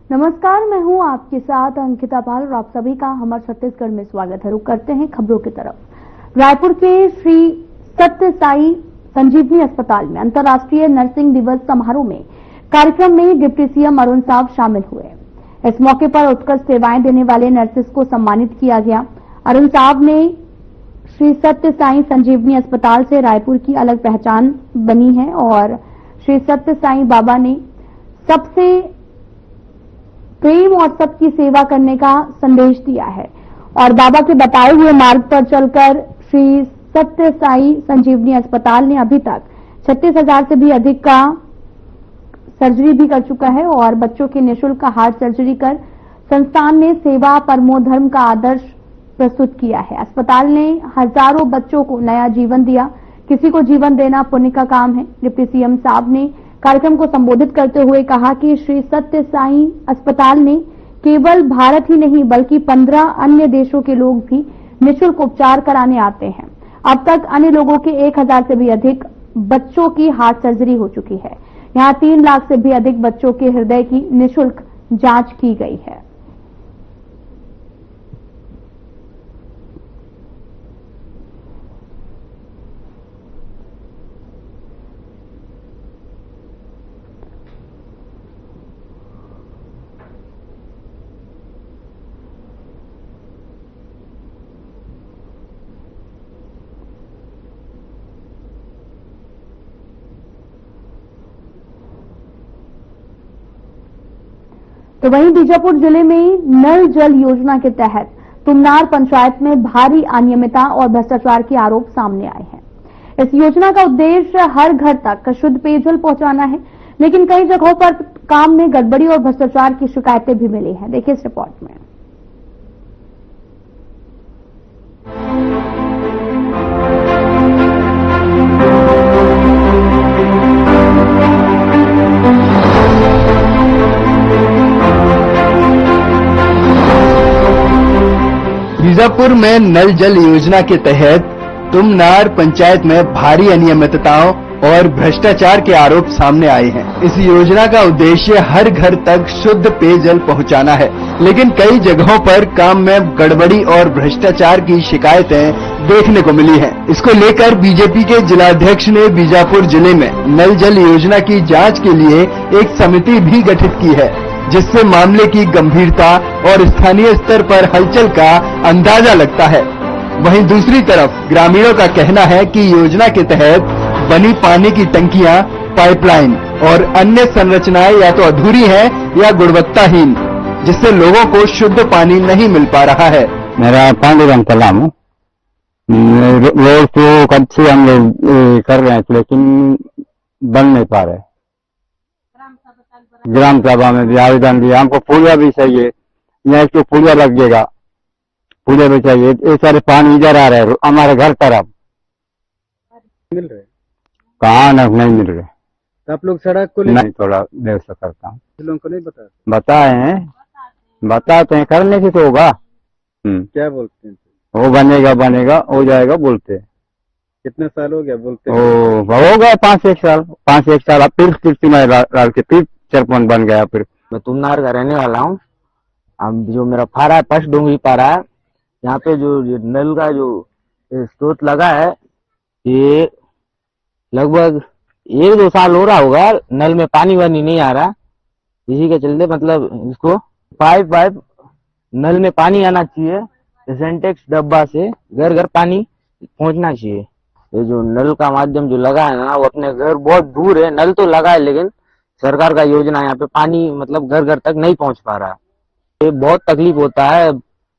नमस्कार, मैं हूं आपके साथ अंकिता पाल और आप सभी का हमारे छत्तीसगढ़ में स्वागत है। रुक करते हैं खबरों की तरफ। रायपुर के श्री सत्य साई संजीवनी अस्पताल में अंतर्राष्ट्रीय नर्सिंग दिवस समारोह में कार्यक्रम में डिप्टी सीएम अरुण साव शामिल हुए। इस मौके पर उत्कृष्ट सेवाएं देने वाले नर्सेस को सम्मानित किया गया। अरुण साव ने श्री सत्य साई संजीवनी अस्पताल से रायपुर की अलग पहचान बनी है और श्री सत्य साई बाबा ने सबसे प्रेम और सबकी सेवा करने का संदेश दिया है और बाबा के बताए हुए मार्ग पर चलकर श्री सत्य साई संजीवनी अस्पताल ने अभी तक 36,000 से भी अधिक का सर्जरी भी कर चुका है और बच्चों की निःशुल्क हार्ट सर्जरी कर संस्थान ने सेवा परमो धर्म का आदर्श प्रस्तुत किया है। अस्पताल ने हजारों बच्चों को नया जीवन दिया। किसी को जीवन देना पुण्य का काम है। डिप्टी सीएम साहब ने कार्यक्रम को संबोधित करते हुए कहा कि श्री सत्य साई अस्पताल ने केवल भारत ही नहीं बल्कि 15 अन्य देशों के लोग भी निःशुल्क उपचार कराने आते हैं। अब तक अन्य लोगों के 1,000 से भी अधिक बच्चों की हार्ट सर्जरी हो चुकी है। यहां 3 लाख से भी अधिक बच्चों के हृदय की निःशुल्क जांच की गई है। तो वहीं बीजापुर जिले में नल जल योजना के तहत तुमनार पंचायत में भारी अनियमितता और भ्रष्टाचार के आरोप सामने आए हैं। इस योजना का उद्देश्य हर घर तक शुद्ध पेयजल पहुंचाना है, लेकिन कई जगहों पर काम में गड़बड़ी और भ्रष्टाचार की शिकायतें भी मिली हैं। देखिए इस रिपोर्ट में। बीजापुर में नल जल योजना के तहत तुमनार पंचायत में भारी अनियमितताओं और भ्रष्टाचार के आरोप सामने आए हैं। इस योजना का उद्देश्य हर घर तक शुद्ध पेयजल पहुंचाना है, लेकिन कई जगहों पर काम में गड़बड़ी और भ्रष्टाचार की शिकायतें देखने को मिली हैं। इसको लेकर बीजेपी के जिलाध्यक्ष ने बीजापुर जिले में नल जल योजना की जांच के लिए एक समिति भी गठित की है, जिससे मामले की गंभीरता और स्थानीय स्तर पर हलचल का अंदाजा लगता है। वहीं दूसरी तरफ ग्रामीणों का कहना है कि योजना के तहत बनी पानी की टंकियां, पाइपलाइन और अन्य संरचनाएं या तो अधूरी हैं या गुणवत्ताहीन, जिससे लोगों को शुद्ध पानी नहीं मिल पा रहा है। मेरा पांडुरंग कलाम, रोड तो अच्छी हम लोग कर रहे हैं, लेकिन बन नहीं पा रहे। ग्राम सभा में भी आवेदन दिया, हमको पुलिया भी चाहिए, यहाँ इसको पुलिया लगेगा, पुलिया भी चाहिए। ये सारे पानी इधर आ रहे हैं हमारे घर तरफ, मिल रहे कहाँ नहीं मिल रहे। तो आप लोग सड़क को नहीं, थोड़ा देर से करता हूँ। लोगों को नहीं बताए हैं, बताते हैं, करने की तो होगा। क्या बोलते हैं? वो बनेगा हो जाएगा बोलते हैं। कितने साल हो गया बोलते हो गया 5-1 साल, 5-1 साल। अब फिर सरपंच बन गया। फिर मैं तुमनार का रहने वाला हूँ। अब जो मेरा फारा है, फर्स्ट डोंगरी पारा है, यहाँ पे जो नल का जो स्रोत लगा है, ये लगभग 1-2 साल हो रहा होगा। नल में पानी वानी नहीं आ रहा, इसी के चलते मतलब इसको पाइप नल में पानी आना चाहिए। सेंटेक्स डब्बा से घर घर पानी पहुंचना चाहिए। ये जो नल का माध्यम जो लगा है ना, वो अपने घर बहुत दूर है। नल तो लगा है, लेकिन सरकार का योजना यहाँ पे पानी मतलब घर घर तक नहीं पहुंच पा रहा। ये बहुत तकलीफ होता है।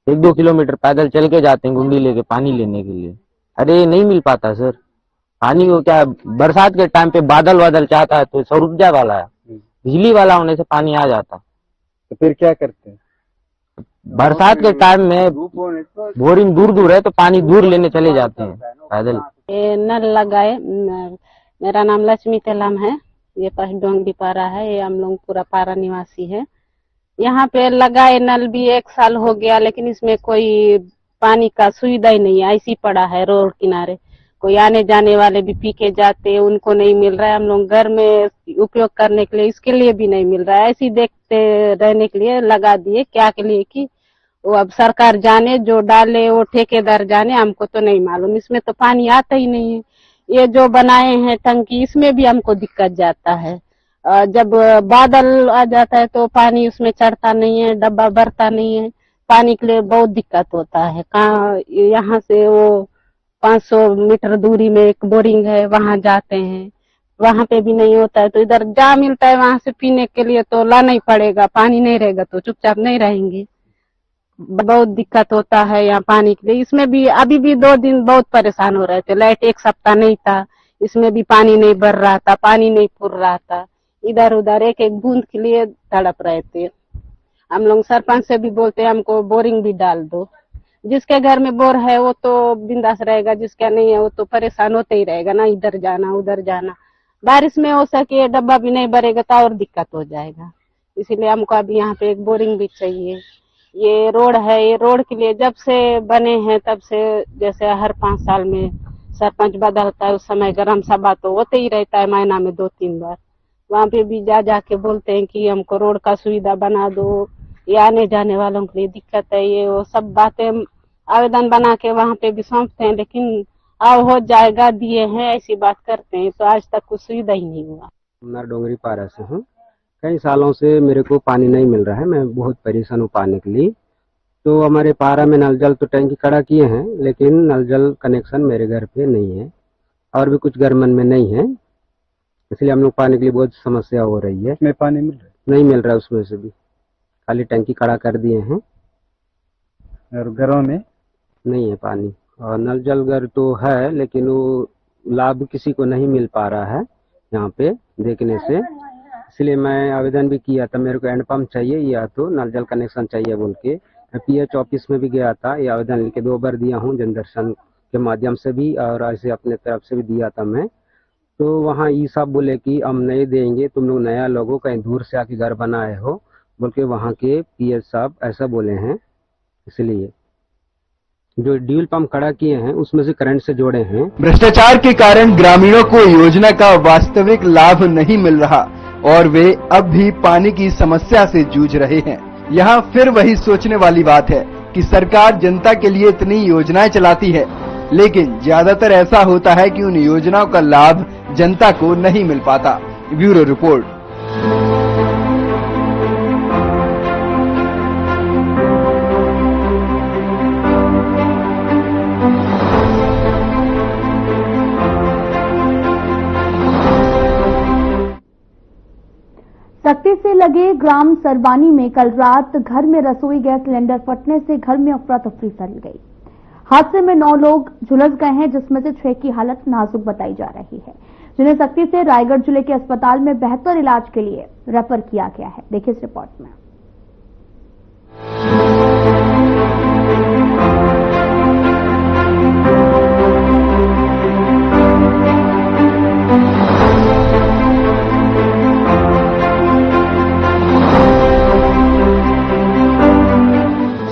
1-2 किलोमीटर पैदल चल के जाते हैं गुंडी लेके पानी लेने के लिए। अरे नहीं मिल पाता सर पानी को। क्या बरसात के टाइम पे बादल चाहता है तो सौर ऊर्जा वाला है, बिजली वाला होने से पानी आ जाता। तो फिर क्या करते हैं? बरसात के टाइम में बोरिंग दूर है तो पानी दूर लेने चले जाते हैं पैदल। नल लगाए। मेरा नाम लक्ष्मी तेलाम है। ये फर्स्ट डोंगरी पारा है। ये हम लोग पूरा पारा निवासी है। यहाँ पे लगाए नल भी 1 साल हो गया, लेकिन इसमें कोई पानी का सुविधा ही नहीं है। ऐसी पड़ा है रोड किनारे। कोई आने जाने वाले भी पी के जाते हैं, उनको नहीं मिल रहा है। हम लोग घर में उपयोग करने के लिए इसके लिए भी नहीं मिल रहा है। ऐसे ही देखते रहने के लिए लगा दिए, क्या के लिए कि वो अब सरकार जाने, जो डाले वो ठेकेदार जाने, हमको तो नहीं मालूम। इसमें तो पानी आता ही नहीं है। ये जो बनाए हैं टंकी, इसमें भी हमको दिक्कत जाता है। जब बादल आ जाता है तो पानी उसमें चढ़ता नहीं है, डब्बा भरता नहीं है। पानी के लिए बहुत दिक्कत होता है। कहाँ यहाँ से वो 500 मीटर दूरी में एक बोरिंग है, वहां जाते हैं, वहां पे भी नहीं होता है। तो इधर जहाँ मिलता है वहां से पीने के लिए तो लाना ही पड़ेगा। पानी नहीं रहेगा तो चुपचाप नहीं रहेंगे। बहुत दिक्कत होता है यहाँ पानी के लिए। इसमें भी अभी भी 2 दिन बहुत परेशान हो रहे थे। लाइट 1 सप्ताह नहीं था, इसमें भी पानी नहीं भर रहा था, पानी नहीं फुर रहा था। इधर उधर एक एक बूंद के लिए तड़प रहे थे। हम लोग सरपंच से भी बोलते हैं हमको बोरिंग भी डाल दो। जिसके घर में बोर है वो तो बिंदास रहेगा, जिसका नहीं है वो तो परेशान होते ही रहेगा ना, इधर जाना उधर जाना। बारिश में हो सके डब्बा भी नहीं भरेगा तो और दिक्कत हो जाएगा। इसीलिए हमको अभी यहाँ पे एक बोरिंग भी चाहिए। ये रोड है, ये रोड के लिए जब से बने हैं तब से, जैसे हर 5 साल में सरपंच बदलता है, उस समय गरम सभा तो होते ही रहता है, महीना में 2-3 बार। वहाँ पे भी जाके बोलते हैं कि हमको रोड का सुविधा बना दो, ये आने जाने वालों के लिए दिक्कत है। ये वो सब बातें आवेदन बना के वहाँ पे भी सौंपते हैं, लेकिन अब हो जाएगा, दिए हैं, ऐसी बात करते हैं। तो आज तक कुछ सुविधा ही नहीं हुआ। मैं डोंगरी पारा से हूँ। कई सालों से मेरे को पानी नहीं मिल रहा है, मैं बहुत परेशान हूँ पाने के लिए। तो हमारे पारा में नल जल तो टैंकी खड़ा किए हैं, लेकिन नल जल कनेक्शन मेरे घर पे नहीं है और भी कुछ घर मन में नहीं है। इसलिए हम लोग पानी के लिए बहुत समस्या हो रही है। में पानी मिल रहा है? नहीं मिल रहा है उसमें से भी, खाली टैंकी खड़ा कर दिए हैं और घरों में नहीं है पानी। और नल जल घर तो है, लेकिन वो लाभ किसी को नहीं मिल पा रहा है यहाँ पे देखने से। इसलिए मैं आवेदन भी किया था, मेरे को हैंडपम्प चाहिए या तो नल जल कनेक्शन चाहिए बोल के। मैं PH ऑफिस में भी गया था, ये आवेदन लिख के 2 बार दिया हूँ, जनदर्शन के माध्यम से भी और ऐसे अपने तरफ से भी दिया था मैं। तो वहाँ ये सब बोले कि हम नहीं देंगे, तुम लोग नया लोगों कहीं दूर से आके घर बनाए हो बोल के वहाँ के PH साहब ऐसा बोले हैं। इसलिए जो ड्यूल पंप खड़ा किए हैं उसमें से करंट से जोड़े हैं। भ्रष्टाचार के कारण ग्रामीणों को योजना का वास्तविक लाभ नहीं मिल रहा और वे अब भी पानी की समस्या से जूझ रहे हैं। यहाँ फिर वही सोचने वाली बात है कि सरकार जनता के लिए इतनी योजनाएं चलाती है, लेकिन ज्यादातर ऐसा होता है कि उन योजनाओं का लाभ जनता को नहीं मिल पाता। Bureau report. सक्ती से लगे ग्राम सरवानी में कल रात घर में रसोई गैस सिलेंडर फटने से घर में अफरा तफरी फैल गई। हादसे में 9 लोग झुलस गए हैं, जिसमें से 6 की हालत नाजुक बताई जा रही है, जिन्हें सक्ती से रायगढ़ जिले के अस्पताल में बेहतर इलाज के लिए रेफर किया गया है। देखिए इस रिपोर्ट में।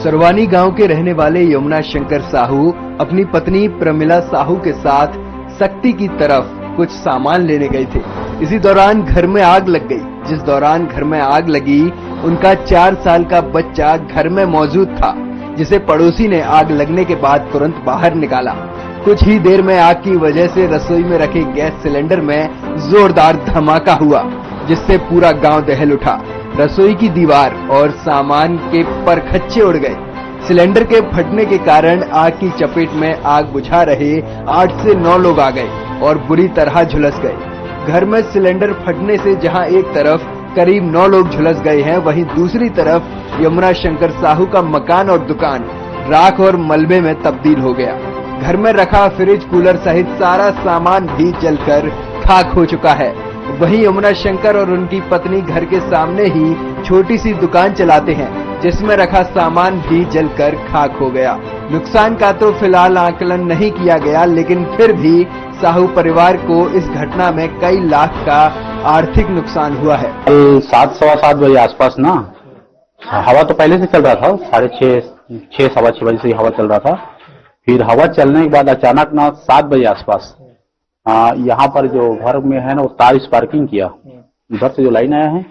सरवानी गांव के रहने वाले यमुना शंकर साहू अपनी पत्नी प्रमिला साहू के साथ सक्ती की तरफ कुछ सामान लेने गए थे। इसी दौरान घर में आग लग गई। जिस दौरान घर में आग लगी, उनका 4 साल का बच्चा घर में मौजूद था, जिसे पड़ोसी ने आग लगने के बाद तुरंत बाहर निकाला। कुछ ही देर में आग की वजह से रसोई में रखे गैस सिलेंडर में जोरदार धमाका हुआ, जिससे पूरा गांव दहल उठा। रसोई की दीवार और सामान के परखच्चे उड़ गए। सिलेंडर के फटने के कारण आग की चपेट में आग बुझा रहे 8 से 9 लोग आ गए और बुरी तरह झुलस गए। घर में सिलेंडर फटने से जहां एक तरफ करीब 9 लोग झुलस गए हैं, वहीं दूसरी तरफ यमुना शंकर साहू का मकान और दुकान राख और मलबे में तब्दील हो गया। घर में रखा फ्रिज, कूलर सहित सारा सामान भी जलकर खाक हो चुका है। वहीं यमुना शंकर और उनकी पत्नी घर के सामने ही छोटी सी दुकान चलाते हैं, जिसमें रखा सामान भी जलकर खाक हो गया। नुकसान का तो फिलहाल आकलन नहीं किया गया, लेकिन फिर भी साहू परिवार को इस घटना में कई लाख का आर्थिक नुकसान हुआ है। कल 7-7:15 बजे आसपास ना, हवा तो पहले से चल रहा था, 6:30 6 सवा 6 बजे से हवा चल रहा था। फिर हवा चलने के बाद अचानक ना 7 बजे आसपास यहाँ पर जो घर में है ना वो तार स्पार्किंग किया, उधर से जो लाइन आया है,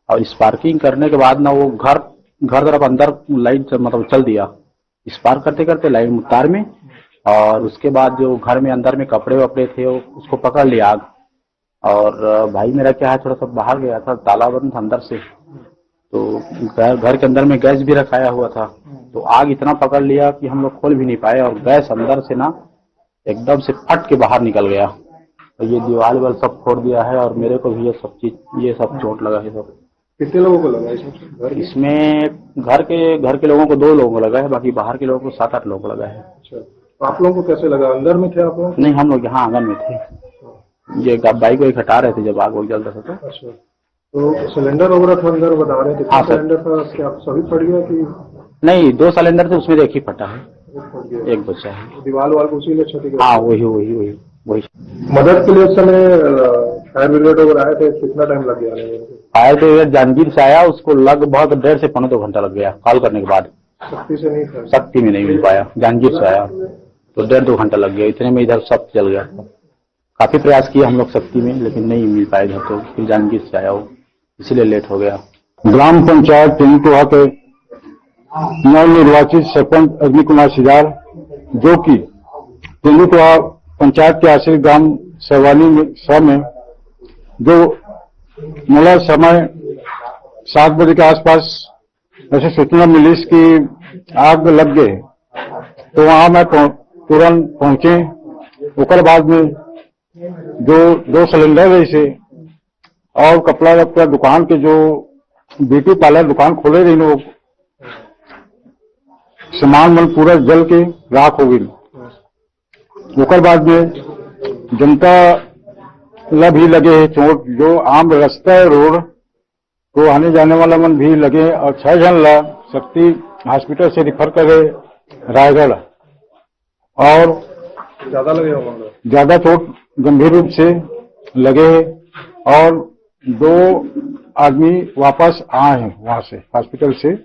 और स्पार्किंग करने के बाद ना वो घर तरफ अंदर लाइन मतलब चल दिया, स्पार्क करते करते लाइन तार में, और उसके बाद जो घर में अंदर में कपड़े वपड़े थे उसको पकड़ लिया आग। और भाई मेरा क्या है थोड़ा सा बाहर गया था, ताला बंद था अंदर से, तो घर के अंदर में गैस भी रखाया हुआ था, तो आग इतना पकड़ लिया कि हम लोग खोल भी नहीं पाए, और गैस अंदर से ना एकदम से फट के बाहर निकल गया। तो ये दीवार वाल सब फोड़ दिया है, और मेरे को भी ये सब चोट लगा है। सब कितने लोगों को लगा इसमें? घर के लोगों को 2 लोगों को लगा है, बाकी बाहर के लोगों को 7-8 लोगों को लगा है। अच्छा, तो आप लोगों को कैसे लगा? अंदर में थे आप लोग? नहीं, हम लोग यहाँ आंगन में थे, ये बाइक को हटा रहे थे जब आग वो जल रहा था। अच्छा, तो सिलेंडर वगैरह था अंदर बता रहे थे? हाँ सर। सिलेंडर था, क्या सभी फट गया कि? नहीं, 2 सिलेंडर थे, उसमें एक ही फटा है, एक बचा है। दीवार वाल उसी में क्षति? हाँ वही। मदद के लिए उस समय फायर ब्रिगेड वगैरह आए थे, कितना टाइम लग गया? फायर ब्रिगेड जांजगीर से आया, उसको लगभग 1.5 से 2 घंटा लग गया कॉल करने के बाद। शक्ति से नहीं था? शक्ति में नहीं मिल पाया, जांजगीर से आया तो 1.5-2 घंटा लग गया, इतने में इधर सब जल गया। काफी प्रयास किया हम लोग शक्ति में, लेकिन नहीं मिल पाया इधर, तो फिर जांजगीर से आया वो, इसलिए लेट हो गया। ग्राम पंचायत टेंगटोहा के नवनिर्वाचित सरपंच अग्नि कुमार सिदार, जो कि टेंगटोहा पंचायत के आश्रित ग्राम सेवानी में जो मूला समय 7 बजे के आसपास ऐसे सूचना मिली कि आग लग गए, तो वहां मैं तुरंत पहुंचे। उसके बाद में जो 2 सिलेंडर ऐसे और कपड़ा दुकान के जो ब्यूटी पार्लर दुकान खोले रही, वो सामान मन पूरा जल के राख हो गई। उसके बाद में जनता ला भी लगे है चोट, जो आम रास्ता है रोड तो आने जाने वाला मन भी लगे, और 6 जन ला शक्ति हॉस्पिटल से रिफर करे रायगढ़, और ज्यादा लगे होंगे? ज्यादा चोट गंभीर रूप से लगे है, और 2 आदमी वापस आए हैं वहां से हॉस्पिटल से।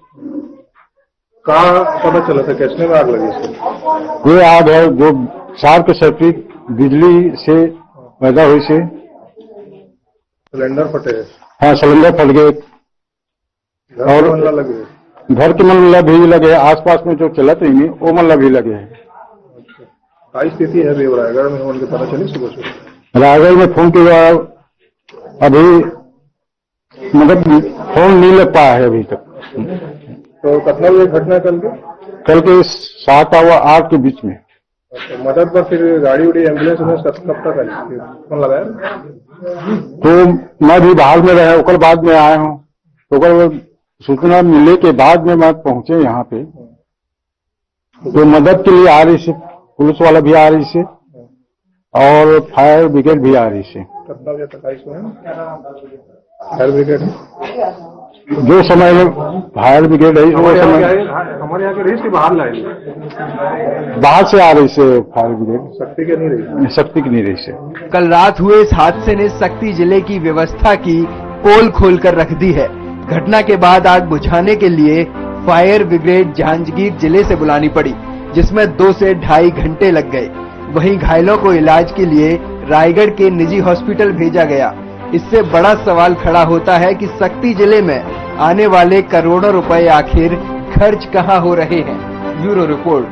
कहाँ पता चला था कैसे में आग लगी इसको? ये आग है जो शॉर्ट सर्किट बिजली से पैदा हुई से। सिलेंडर फटे? हाँ, सिलेंडर फट गए, और लगे घर के मन भी लगे, आसपास में जो चलत रही वो मन भी लगे हैं। क्या स्थिति है रायगढ़ में? उनके पता चली सुबह से? रायगढ़ में फोन किया, अभी मतलब फोन नहीं लग पाया है अभी तक। तो कितना बजे घटना कल के? 7-8 के बीच में। अच्छा, मदद पर फिर गाड़ी उड़ी एम्बुलेंस में कब तक आई? फोन लगाया? तो मैं भी बाहर में रहा, उसके बाद में आया हूँ, तो सूचना मिलने के बाद में मैं पहुंचे यहाँ पे, तो मदद के लिए आ रही से पुलिस वाला भी आ रही से, और फायर ब्रिगेड भी आ रही से। कितना बजे तक आई इसमें फायर ब्रिगेड? जो समय में फायर ब्रिगेड है वो समय हमारे यहाँ के रही से बाहर लाई? बाहर से आ रही से फायर ब्रिगेड, शक्ति के नहीं रही? शक्ति की नहीं रही से। कल रात हुए इस हादसे ने शक्ति जिले की व्यवस्था की पोल खोलकर रख दी है। घटना के बाद आग बुझाने के लिए फायर ब्रिगेड जांजगीर जिले से बुलानी पड़ी, जिसमें 2 से 2.5 घंटे लग गए। वहीं घायलों को इलाज के लिए रायगढ़ के निजी हॉस्पिटल भेजा गया। इससे बड़ा सवाल खड़ा होता है कि शक्ति जिले में आने वाले करोड़ों रुपए आखिर खर्च कहां हो रहे हैं। Bureau report.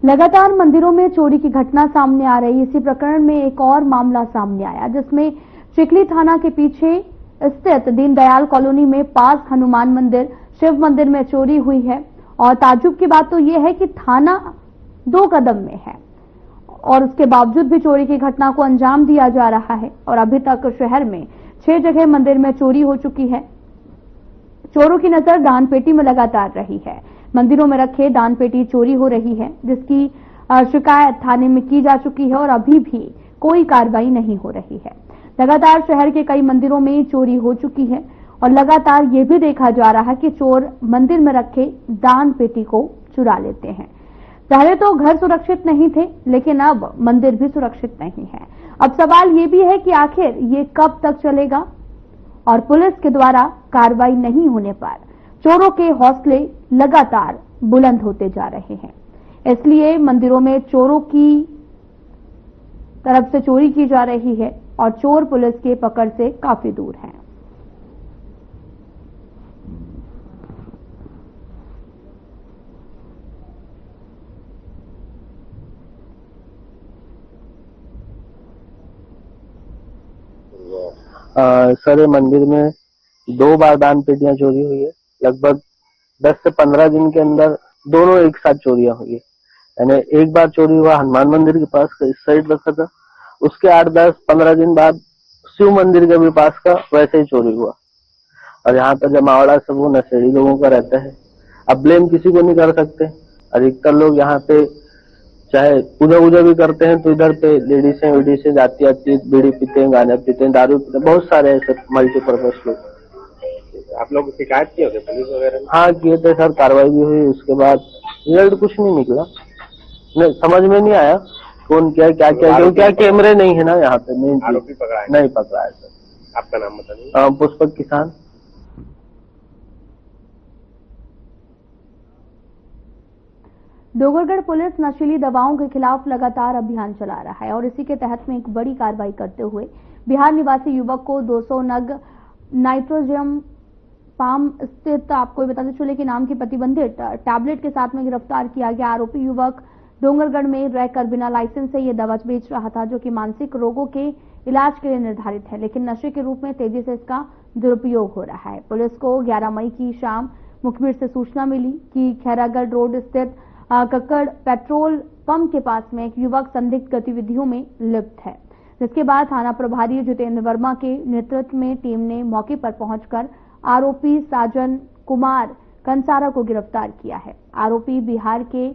लगातार मंदिरों में चोरी की घटना सामने आ रही। इसी प्रकरण में एक और मामला सामने आया, जिसमें चिखली थाना के पीछे स्थित दीनदयाल कॉलोनी में पास हनुमान मंदिर, शिव मंदिर में चोरी हुई है। और ताज्जुब की बात तो यह है कि थाना 2 कदम में है और उसके बावजूद भी चोरी की घटना को अंजाम दिया जा रहा है। और अभी तक शहर में 6 जगह मंदिर में चोरी हो चुकी है। चोरों की नजर दान पेटी में लगातार रही है। मंदिरों में रखे दान पेटी चोरी हो रही है, जिसकी शिकायत थाने में की जा चुकी है और अभी भी कोई कार्रवाई नहीं हो रही है। लगातार शहर के कई मंदिरों में चोरी हो चुकी है और लगातार ये भी देखा जा रहा है कि चोर मंदिर में रखे दान पेटी को चुरा लेते हैं। पहले तो घर सुरक्षित नहीं थे, लेकिन अब मंदिर भी सुरक्षित नहीं है। अब सवाल ये भी है कि आखिर ये कब तक चलेगा और पुलिस के द्वारा कार्रवाई नहीं होने पर चोरों के हौसले लगातार बुलंद होते जा रहे हैं। इसलिए मंदिरों में चोरों की तरफ से चोरी की जा रही है और चोर पुलिस के पकड़ से काफी दूर हैं। सर, ये मंदिर में 2 बार दान पेटियां चोरी हुई है। लगभग 10 से 15 दिन के अंदर दोनों एक साथ चोरियां हुई है। यानी एक बार चोरी हुआ हनुमान मंदिर के पास का, इस साइड रखा था, उसके 8-10-15 दिन बाद शिव मंदिर के भी पास का वैसे ही चोरी हुआ। और यहाँ पर जमावड़ा सब वो नशेड़ी लोगों का रहता है। अब ब्लेम किसी को नहीं कर सकते। अधिकतर लोग यहाँ पे चाहे पूजा भी करते हैं तो इधर पे लेडीज से जाती बीड़ी पीते हैं, गांजा पीते हैं, दारू पीते हैं, बहुत सारे ऐसे मल्टीपर्पज लोग। आप लोग शिकायत किए थे पुलिस वगैरह में? हाँ, किए थे सर, कार्रवाई भी हुई। उसके बाद रिजल्ट कुछ नहीं निकला। नहीं, समझ में नहीं आया कौन क्या क्योंकि कैमरे नहीं है ना यहाँ पे। आरोपी पकड़ा है? नहीं पकड़ा है सर। आपका नाम बताइए। पुष्पक किसान। डोंगरगढ़ पुलिस नशीली दवाओं के खिलाफ लगातार अभियान चला रहा है और इसी के तहत में एक बड़ी कार्रवाई करते हुए बिहार निवासी युवक को 200 नग नाइट्रोजम पाम स्थित, आपको बताते चले कि नाम की प्रतिबंधित टैबलेट के साथ में गिरफ्तार किया गया। आरोपी युवक डोंगरगढ़ में रहकर बिना लाइसेंस से यह दवा बेच रहा था, जो कि मानसिक रोगों के इलाज के लिए निर्धारित है, लेकिन नशे के रूप में तेजी से इसका दुरुपयोग हो रहा है। पुलिस को 11 मई की शाम मुखबिर से सूचना मिली कि खैरागढ़ रोड स्थित कक्कड़ पेट्रोल पंप के पास में एक युवक संदिग्ध गतिविधियों में लिप्त है, जिसके बाद थाना प्रभारी जितेंद्र वर्मा के नेतृत्व में टीम ने मौके पर पहुंचकर आरोपी साजन कुमार कंसारा को गिरफ्तार किया है। आरोपी बिहार के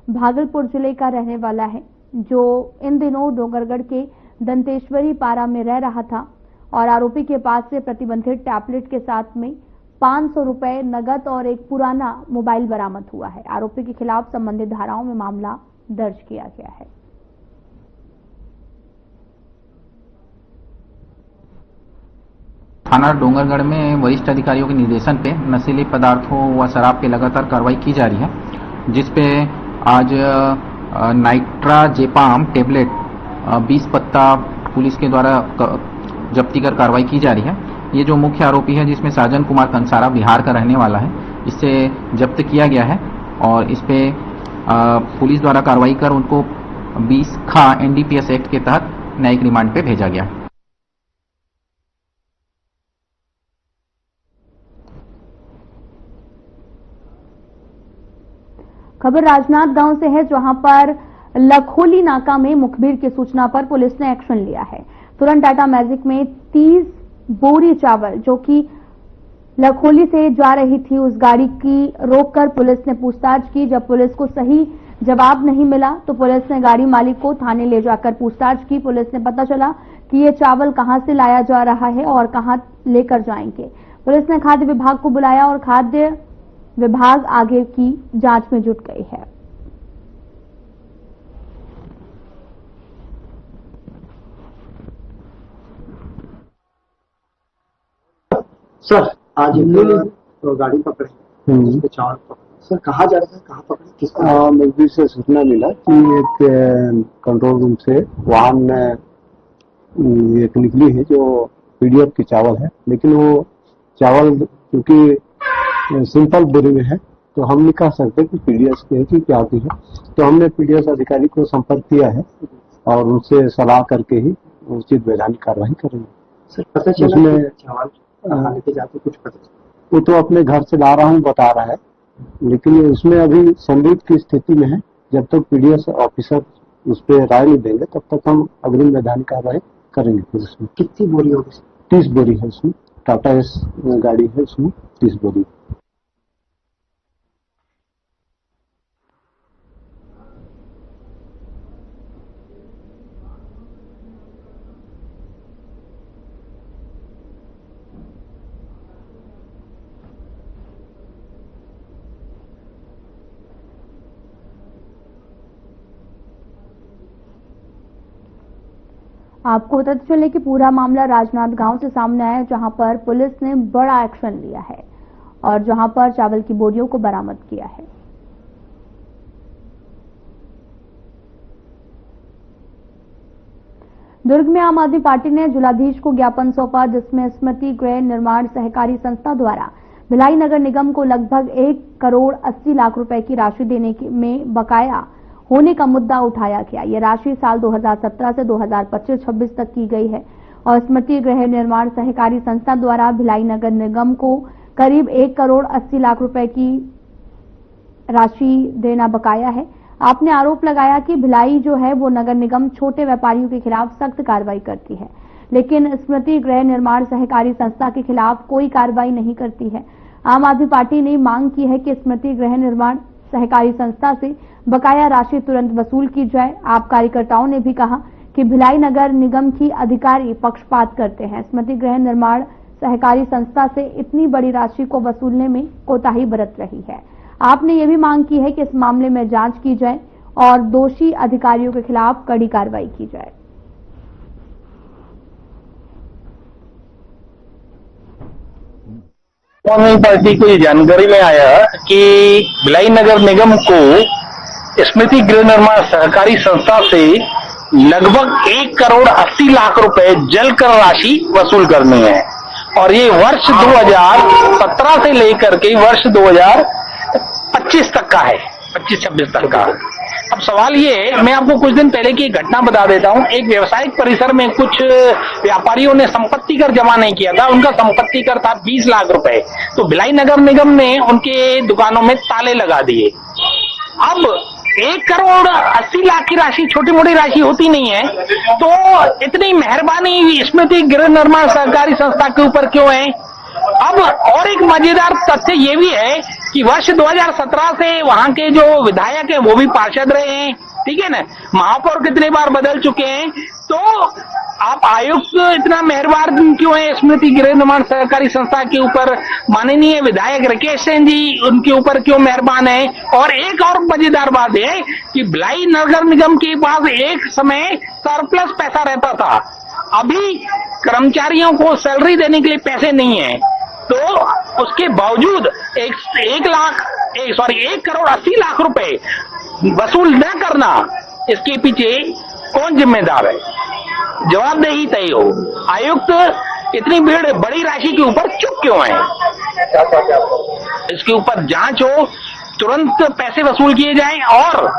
भागलपुर जिले का रहने वाला है, जो इन दिनों डोंगरगढ़ के दंतेश्वरी पारा में रह रहा था और आरोपी के पास से प्रतिबंधित टैबलेट के साथ में 500 रुपए नगद और एक पुराना मोबाइल बरामद हुआ है। आरोपी के खिलाफ संबंधित धाराओं में मामला दर्ज किया गया है। थाना डोंगरगढ़ में वरिष्ठ अधिकारियों के निर्देशन पे नशीले पदार्थों व शराब पे लगातार कार्रवाई की जा रही है, जिसपे आज नाइट्राजेपाम टेबलेट 20 पत्ता पुलिस के द्वारा जब्ती कर कार्रवाई की जा रही है। ये जो मुख्य आरोपी है, जिसमें साजन कुमार कंसारा बिहार का रहने वाला है, इससे जब्त किया गया है और इस पे पुलिस द्वारा कार्रवाई कर उनको 20 खा NDPS एक्ट के तहत न्यायिक रिमांड पे भेजा गया है। खबर राजनाथ गांव से है, जहां पर लखोली नाका में मुखबिर की सूचना पर पुलिस ने एक्शन लिया है। तुरंत टाटा मैजिक में 30 बोरी चावल जो कि लखोली से जा रही थी, उस गाड़ी की रोककर पुलिस ने पूछताछ की। जब पुलिस को सही जवाब नहीं मिला तो पुलिस ने गाड़ी मालिक को थाने ले जाकर पूछताछ की। पुलिस ने पता चला कि ये चावल कहां से लाया जा रहा है और कहां लेकर जाएंगे। पुलिस ने खाद्य विभाग को बुलाया और खाद्य विभाग आगे की जांच में जुट गई है। सर, आज तो गाड़ी पकड़ी, उसके चावल पकड़े। सर, कहाँ जा रहे हैं, कहाँ पकड़े, किसका? मुखबिर से सूचना मिला कि एक कंट्रोल रूम से वाहन एक निकली है जो PDF की चावल है, लेकिन वो चावल क्योंकि सिंपल बोरी में है तो हम नहीं कह सकते कि PDS की है कि क्या की है। तो हमने PDS अधिकारी को संपर्क किया है और उनसे सलाह करके ही उचित वैधानिक कार्रवाई करेंगे। सर, पता चला उसमें चावल लेके जाते कुछ पता? वो तो अपने घर से ला रहा हूँ बता रहा है, लेकिन उसमें अभी संदिग्ध की स्थिति में है। जब तक PDS ऑफिसर उस पर राय नहीं देंगे तब तक हम अग्रिम वैधानिक कार्रवाई करेंगे। फिर उसमें कितनी बोरी होगी? 30 बोरी है उसमें। टाटा एस गाड़ी है, उसमें 30 बोरी। आपको बताते चले कि पूरा मामला राजनांद गांव से सामने आया, जहां पर पुलिस ने बड़ा एक्शन लिया है और जहां पर चावल की बोरियों को बरामद किया है। दुर्ग में आम आदमी पार्टी ने जिलाधीश को ज्ञापन सौंपा, जिसमें स्मृति गृह निर्माण सहकारी संस्था द्वारा भिलाई नगर निगम को लगभग 1 करोड़ 80 लाख रुपए की राशि देने में बकाया होने का मुद्दा उठाया गया। यह राशि साल 2017 से 2025-26 तक की गई है और स्मृति गृह निर्माण सहकारी संस्था द्वारा भिलाई नगर निगम को करीब 1 करोड़ 80 लाख रुपए की राशि देना बकाया है। आपने आरोप लगाया कि भिलाई जो है वो नगर निगम छोटे व्यापारियों के खिलाफ सख्त कार्रवाई करती है, लेकिन स्मृति गृह निर्माण सहकारी संस्था के खिलाफ कोई कार्रवाई नहीं करती है। आम आदमी पार्टी ने मांग की है कि स्मृति गृह निर्माण सहकारी संस्था से बकाया राशि तुरंत वसूल की जाए। आप कार्यकर्ताओं ने भी कहा कि भिलाई नगर निगम की अधिकारी पक्षपात करते हैं। स्मृति गृह निर्माण सहकारी संस्था से इतनी बड़ी राशि को वसूलने में कोताही बरत रही है। आपने ये भी मांग की है कि इस मामले में जांच की जाए और दोषी अधिकारियों के खिलाफ कड़ी कार्रवाई की जाए। आम आदमी पार्टी को ये जानकारी में आया कि भिलाई नगर निगम को स्मृति गृह निर्माण सहकारी संस्था से लगभग 1 करोड़ 80 लाख रुपए जल कर राशि वसूल करनी है और ये वर्ष 2017 से लेकर के वर्ष 2025 तक का है, 25-26 तक का। अब सवाल ये, मैं आपको कुछ दिन पहले की घटना बता देता हूं। एक व्यवसायिक परिसर में कुछ व्यापारियों ने संपत्ति कर जमा नहीं किया था, उनका संपत्ति कर था 20 लाख रुपए। तो भिलाई नगर निगम ने उनके दुकानों में ताले लगा दिए। अब 1 करोड़ 80 लाख की राशि छोटी मोटी राशि होती नहीं है, तो इतनी मेहरबानी स्मृति गृह निर्माण सहकारी संस्था के ऊपर क्यों है? अब और एक मजेदार तथ्य ये भी है कि वर्ष 2017 से वहां के जो विधायक है वो भी पार्षद रहे हैं, ठीक है ना, महापौर कितने बार बदल चुके हैं। तो आप आयुक्त इतना मेहरबान क्यों है स्मृति गृह निर्माण सहकारी संस्था के ऊपर? माननीय विधायक राकेश सिंह जी उनके ऊपर क्यों मेहरबान है? और एक और मजेदार बात है कि भिलाई नगर निगम के पास एक समय सरप्लस पैसा रहता था, अभी कर्मचारियों को सैलरी देने के लिए पैसे नहीं है, तो उसके बावजूद 1 करोड़ 80 लाख रुपए वसूल न करना, इसके पीछे कौन जिम्मेदार है? जवाबदेही तय हो। आयुक्त इतनी बड़ी राशि के ऊपर चुप क्यों है? इसके ऊपर जांच हो, तुरंत पैसे वसूल किए जाएं और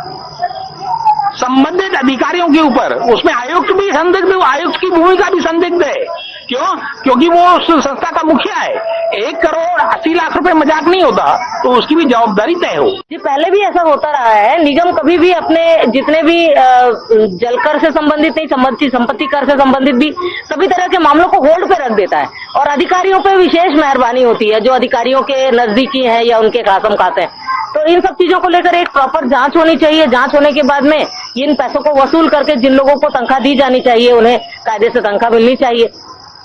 संबंधित अधिकारियों के ऊपर, उसमें आयुक्त भी संदिग्ध है, आयुक्त की भूमिका भी संदिग्ध है। क्यों? क्योंकि वो उस संस्था का मुखिया है। 1 करोड़ 80 लाख रुपए मजाक नहीं होता, तो उसकी भी जवाबदारी तय हो। जी, पहले भी ऐसा होता रहा है। निगम कभी भी अपने जितने भी जलकर से संबंधित नहीं, संपत्ति कर से संबंधित भी सभी तरह के मामलों को होल्ड पे रख देता है और अधिकारियों पे विशेष मेहरबानी होती है जो अधिकारियों के नजदीकी है या उनके खासम खाते हैं। तो इन सब चीजों को लेकर एक प्रॉपर जांच होनी चाहिए। जांच होने के बाद में इन पैसों को वसूल करके जिन लोगों को तनख्वाह दी जानी चाहिए उन्हें कायदे से तनख्वाह मिलनी चाहिए।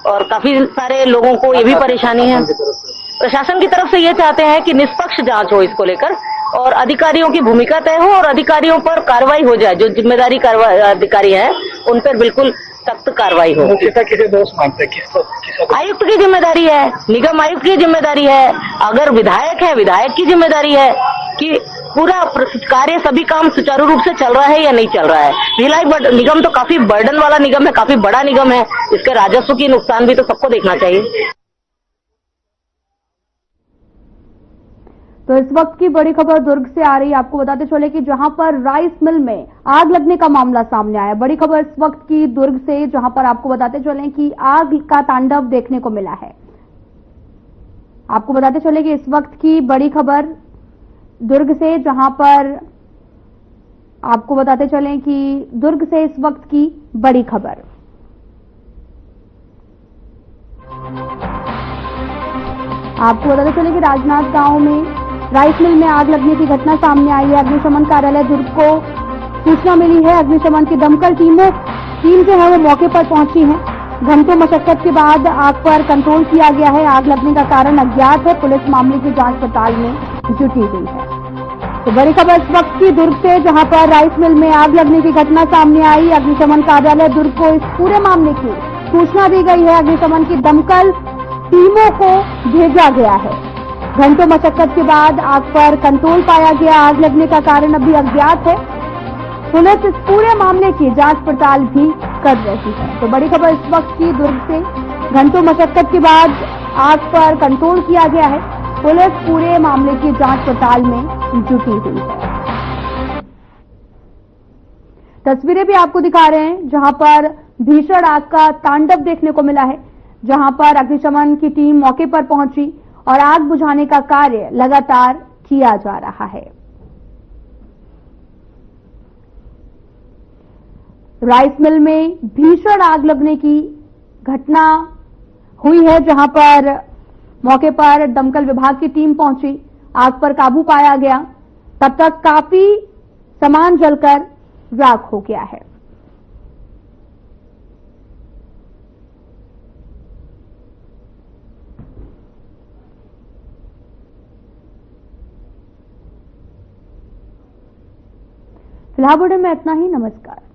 और काफी सारे लोगों को ये भी परेशानी है। प्रशासन की तरफ से ये चाहते हैं कि निष्पक्ष जांच हो इसको लेकर और अधिकारियों की भूमिका तय हो और अधिकारियों पर कार्रवाई हो जाए। जो जिम्मेदारी अधिकारी है उन पर बिल्कुल सख्त कार्रवाई हो। किसे दोष मानते हैं? आयुक्त की जिम्मेदारी है, निगम आयुक्त की जिम्मेदारी है, अगर विधायक है विधायक की जिम्मेदारी है कि पूरा कार्य सभी काम सुचारू रूप से चल रहा है या नहीं चल रहा है। भिलाई निगम तो काफी बर्डन वाला निगम है, काफी बड़ा निगम है, इसके राजस्व की नुकसान भी तो सबको देखना चाहिए। तो इस वक्त की बड़ी खबर दुर्ग से आ रही है। आपको बताते चले कि जहां पर राइस मिल में आग लगने का मामला सामने आया। बड़ी खबर इस वक्त की दुर्ग से, जहां पर आपको बताते चले कि आग का तांडव देखने को मिला है। आपको बताते चले कि इस वक्त की बड़ी खबर दुर्ग से, जहां पर आपको बताते चले कि दुर्ग से इस वक्त की बड़ी खबर। आपको बताते चले कि राजनांद गांव में राइस मिल में आग लगने की घटना सामने आई है। अग्निशमन कार्यालय दुर्ग को सूचना मिली है। अग्निशमन की दमकल टीम जो है वो मौके पर पहुंची है। घंटों मशक्कत के बाद आग पर कंट्रोल किया गया है। आग लगने का कारण अज्ञात है। पुलिस मामले की जांच पड़ताल में जुटी हुई है। तो बड़ी खबर इस वक्त की दुर्ग से, जहां पर राइस मिल में आग लगने की घटना सामने आई। अग्निशमन कार्यालय दुर्ग को इस पूरे मामले की सूचना दी गई है। अग्निशमन की दमकल टीमों को भेजा गया है। घंटों मशक्कत के बाद आग पर कंट्रोल पाया गया। आग लगने का कारण अभी अज्ञात है। पुलिस इस पूरे मामले की जांच पड़ताल भी कर रही है। तो बड़ी खबर इस वक्त की दुर्ग से, घंटों मशक्कत के बाद आग पर कंट्रोल किया गया है। पुलिस पूरे मामले की जांच पड़ताल में जुटी हुई है। तस्वीरें भी आपको दिखा रहे हैं, जहां पर भीषण आग का तांडव देखने को मिला है, जहां पर अग्निशमन की टीम मौके पर पहुंची और आग बुझाने का कार्य लगातार किया जा रहा है। राइस मिल में भीषण आग लगने की घटना हुई है, जहां पर मौके पर दमकल विभाग की टीम पहुंची, आग पर काबू पाया गया। तब तक काफी सामान जलकर राख हो गया है। फिलहाल बुलेटिन में इतना ही। नमस्कार।